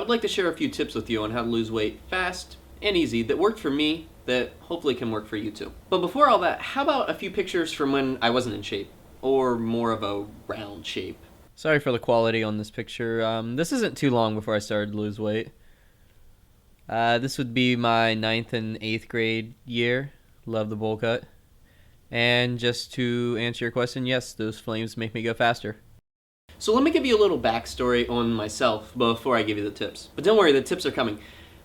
would like to share a few tips with you on how to lose weight fast and easy that worked for me that hopefully can work for you too. But before all that, how about a few pictures from when I wasn't in shape, or more of a round shape? Sorry for the quality on this picture. This isn't too long before I started to lose weight. This would be my 9th and 8th grade year. Love the bowl cut. And just to answer your question, yes, those flames make me go faster. So let me give you a little backstory on myself before I give you the tips. But don't worry, the tips are coming.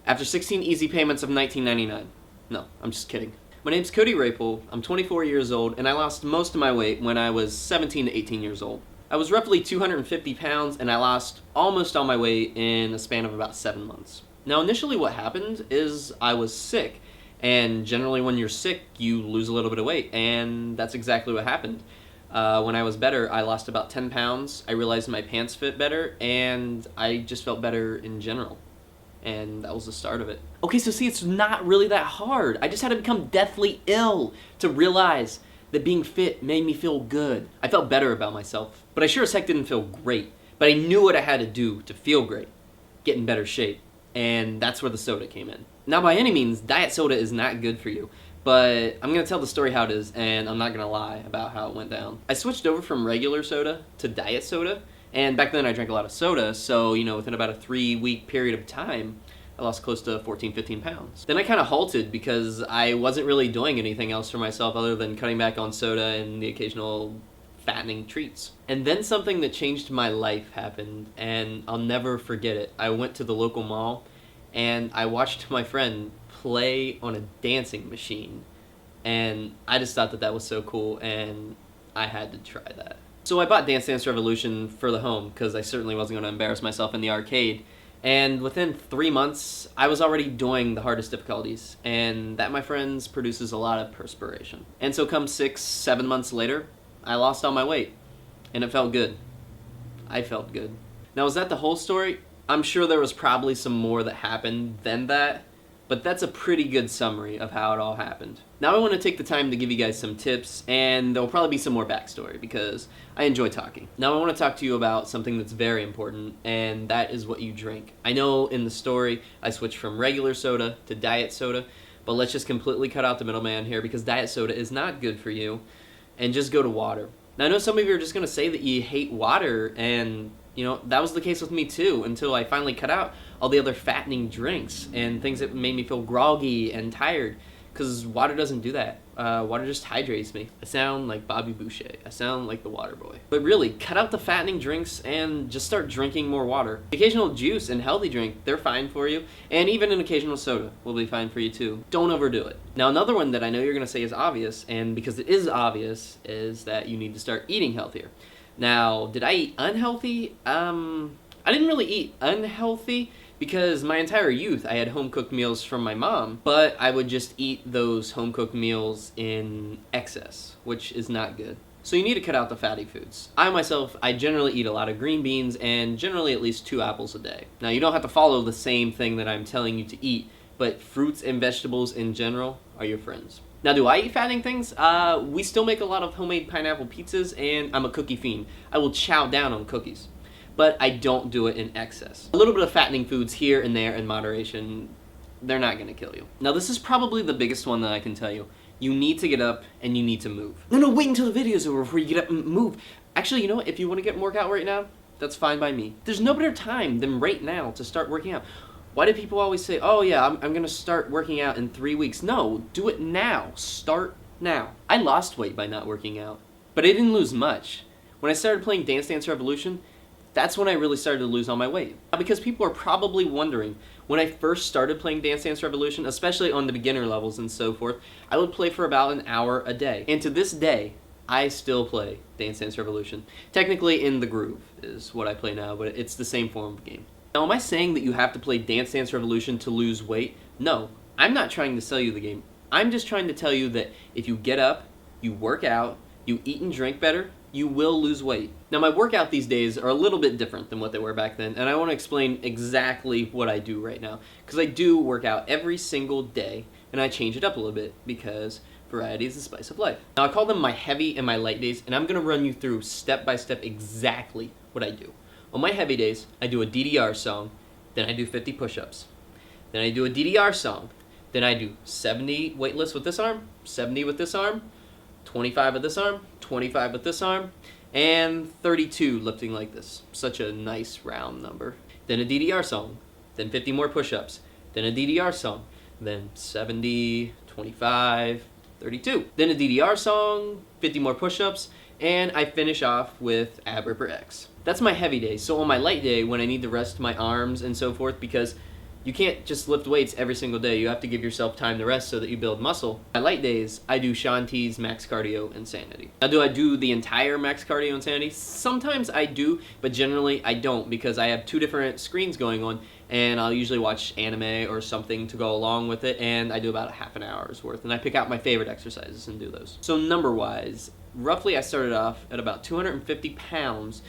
After 16 easy payments of $19.99. No, I'm just kidding. My name's Cody Rapol, I'm 24 years old, and I lost most of my weight when I was 17 to 18 years old. I was roughly 250 pounds, and I lost almost all my weight in a span of about 7 months. Now initially what happened is I was sick, and generally when you're sick, you lose a little bit of weight, and that's exactly what happened. When I was better, I lost about 10 pounds, I realized my pants fit better, and I just felt better in general. And that was the start of it. Okay, so see, it's not really that hard. I just had to become deathly ill to realize that being fit made me feel good. I felt better about myself, but I sure as heck didn't feel great. But I knew what I had to do to feel great, get in better shape, and that's where the soda came in. Now, by any means, diet soda is not good for you, but I'm gonna tell the story how it is, and I'm not gonna lie about how it went down. I switched over from regular soda to diet soda, and back then I drank a lot of soda, so, within about a 3-week period of time, I lost close to 14, 15 pounds. Then I kind of halted because I wasn't really doing anything else for myself other than cutting back on soda and the occasional fattening treats. And then something that changed my life happened, and I'll never forget it. I went to the local mall, and I watched my friend play on a dancing machine, and I just thought that that was so cool, and I had to try that. So I bought Dance Dance Revolution for the home because I certainly wasn't going to embarrass myself in the arcade. And within 3 months, I was already doing the hardest difficulties. And that, my friends, produces a lot of perspiration. And so come 6, 7 months later, I lost all my weight. And it felt good. I felt good. Now, is that the whole story? I'm sure there was probably some more that happened than that. But that's a pretty good summary of how it all happened. Now I want to take the time to give you guys some tips, and there'll probably be some more backstory because I enjoy talking. Now I want to talk to you about something that's very important, and that is what you drink. I know in the story I switched from regular soda to diet soda, but let's just completely cut out the middleman here because diet soda is not good for you, and just go to water. Now I know some of you are just going to say that you hate water, and that was the case with me too until I finally cut out all the other fattening drinks and things that made me feel groggy and tired, because water doesn't do that. Water just hydrates me. I sound like Bobby Boucher. I sound like the water boy. But really, cut out the fattening drinks and just start drinking more water. Occasional juice and healthy drink, they're fine for you, and even an occasional soda will be fine for you too. Don't overdo it. Now another one that I know you're going to say is obvious, and because it is obvious, is that you need to start eating healthier. Now, did I eat unhealthy? I didn't really eat unhealthy because my entire youth I had home-cooked meals from my mom, but I would just eat those home-cooked meals in excess, which is not good. So you need to cut out the fatty foods. I generally eat a lot of green beans and generally at least 2 apples a day. Now, you don't have to follow the same thing that I'm telling you to eat, but fruits and vegetables in general are your friends. Now, do I eat fattening things? We still make a lot of homemade pineapple pizzas, and I'm a cookie fiend. I will chow down on cookies, but I don't do it in excess. A little bit of fattening foods here and there in moderation, they're not gonna kill you. Now, this is probably the biggest one that I can tell you. You need to get up and you need to move. No, wait until the video's over before you get up and move. Actually, you know what? If you wanna get a workout right now, that's fine by me. There's no better time than right now to start working out. Why do people always say, oh yeah, I'm gonna start working out in 3 weeks? No, do it now. Start now. I lost weight by not working out, but I didn't lose much. When I started playing Dance Dance Revolution, that's when I really started to lose all my weight. Because people are probably wondering, when I first started playing Dance Dance Revolution, especially on the beginner levels and so forth, I would play for about an hour a day. And to this day, I still play Dance Dance Revolution. Technically In the Groove is what I play now, but it's the same form of game. Now, am I saying that you have to play Dance Dance Revolution to lose weight? No, I'm not trying to sell you the game. I'm just trying to tell you that if you get up, you work out, you eat and drink better, you will lose weight. Now, my workout these days are a little bit different than what they were back then, and I want to explain exactly what I do right now. Because I do work out every single day, and I change it up a little bit because variety is the spice of life. Now, I call them my heavy and my light days, and I'm going to run you through step by step exactly what I do. On my heavy days, I do a DDR song, Then I do 50 push-ups. Then I do a DDR song. Then I do 70 weight lifts with this arm, 70 with this arm, 25 with this arm, 25 with this arm, and 32 lifting like this. Such a nice round number. Then a DDR song. Then 50 more push-ups. Then a DDR song. Then 70, 25, 32. Then a DDR song, 50 more push-ups, and I finish off with ab ripper X. That's my heavy day. So on my light day, when I need to rest my arms and so forth, because you can't just lift weights every single day. You have to give yourself time to rest so that you build muscle. My light days, I do Shaun T's Max Cardio Insanity. Now, do I do the entire Max Cardio Insanity? Sometimes I do, but generally I don't, because I have 2 different screens going on, and I'll usually watch anime or something to go along with it, and I do about a half an hour's worth, and I pick out my favorite exercises and do those. So number-wise, roughly I started off at about 250 pounds,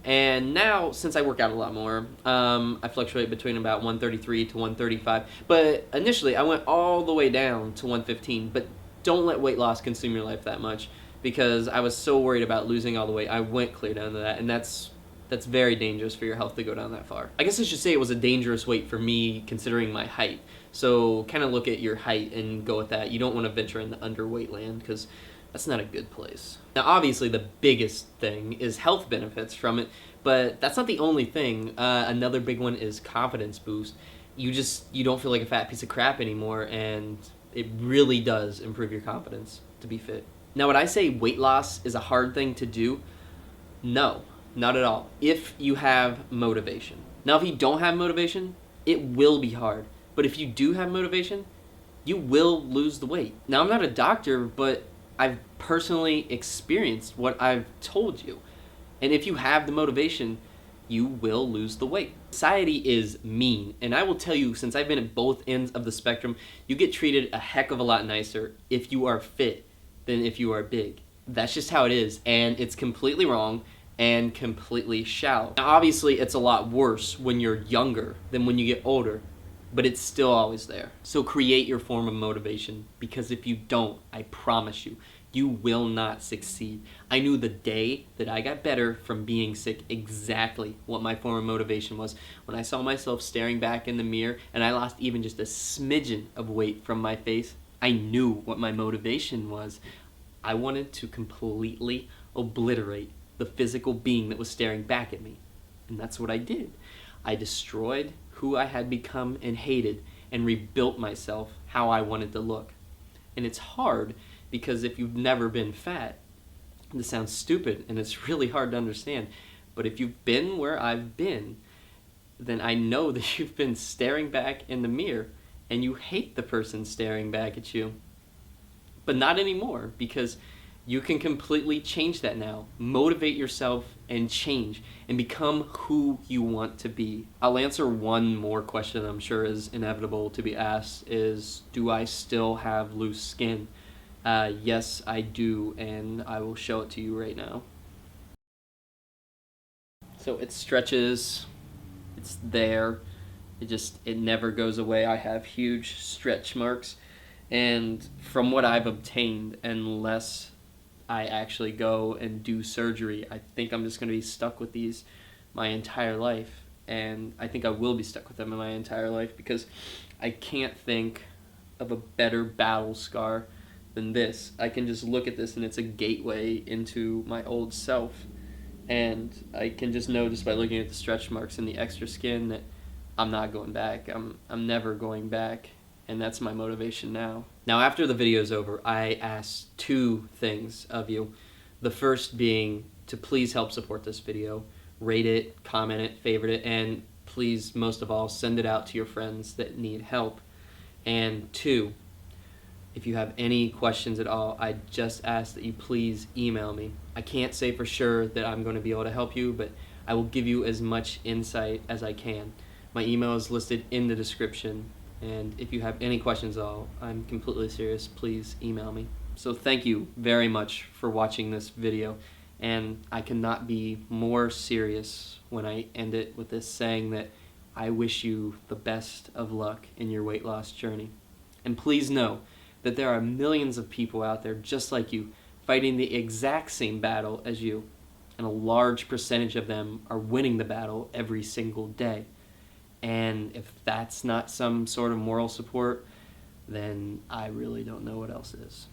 and now, since I work out a lot more, I fluctuate between about 133 to 135. But initially, I went all the way down to 115. But don't let weight loss consume your life that much, because I was so worried about losing all the weight. I went clear down to that, and that's very dangerous for your health to go down that far. I guess I should say it was a dangerous weight for me, considering my height. So kind of look at your height and go with that. You don't want to venture into underweight land, because that's not a good place. Now, obviously, the biggest thing is health benefits from it, but that's not the only thing. Another big one is confidence boost. You don't feel like a fat piece of crap anymore, and it really does improve your confidence to be fit. Now, would I say weight loss is a hard thing to do? No, not at all, if you have motivation. Now, if you don't have motivation, it will be hard. But if you do have motivation, you will lose the weight. Now, I'm not a doctor, but I've personally experienced what I've told you. And if you have the motivation, you will lose the weight. Society is mean, and I will tell you, since I've been at both ends of the spectrum, you get treated a heck of a lot nicer if you are fit than if you are big. That's just how it is, and it's completely wrong and completely shallow. Now, obviously, it's a lot worse when you're younger than when you get older, but it's still always there. So create your form of motivation, because if you don't, I promise you, you will not succeed. I knew the day that I got better from being sick exactly what my form of motivation was. When I saw myself staring back in the mirror and I lost even just a smidgen of weight from my face, I knew what my motivation was. I wanted to completely obliterate the physical being that was staring back at me. And that's what I did. I destroyed who I had become and hated, and rebuilt myself how I wanted to look. And it's hard, because if you've never been fat, this sounds stupid and it's really hard to understand, but if you've been where I've been, then I know that you've been staring back in the mirror and you hate the person staring back at you. But not anymore, because you can completely change that now. Motivate yourself and change and become who you want to be. I'll answer one more question I'm sure is inevitable to be asked, is do I still have loose skin? Yes, I do, and I will show it to you right now. So it stretches, it's there, it never goes away. I have huge stretch marks, and from what I've obtained, unless I actually go and do surgery, I think I'm just going to be stuck with these my entire life, and I think I will be stuck with them in my entire life, because I can't think of a better battle scar than this. I can just look at this and it's a gateway into my old self, and I can just know just by looking at the stretch marks and the extra skin that I'm not going back. I'm never going back, and that's my motivation now. Now, after the video's over, I asked 2 things of you. The first being to please help support this video. Rate it, comment it, favorite it, and please, most of all, send it out to your friends that need help. And 2, if you have any questions at all, I just ask that you please email me. I can't say for sure that I'm going to be able to help you, but I will give you as much insight as I can. My email is listed in the description, and if you have any questions at all, I'm completely serious, please email me. So thank you very much for watching this video, and I cannot be more serious when I end it with this saying that I wish you the best of luck in your weight loss journey. And please know that there are millions of people out there just like you, fighting the exact same battle as you, and a large percentage of them are winning the battle every single day. And if that's not some sort of moral support, then I really don't know what else is.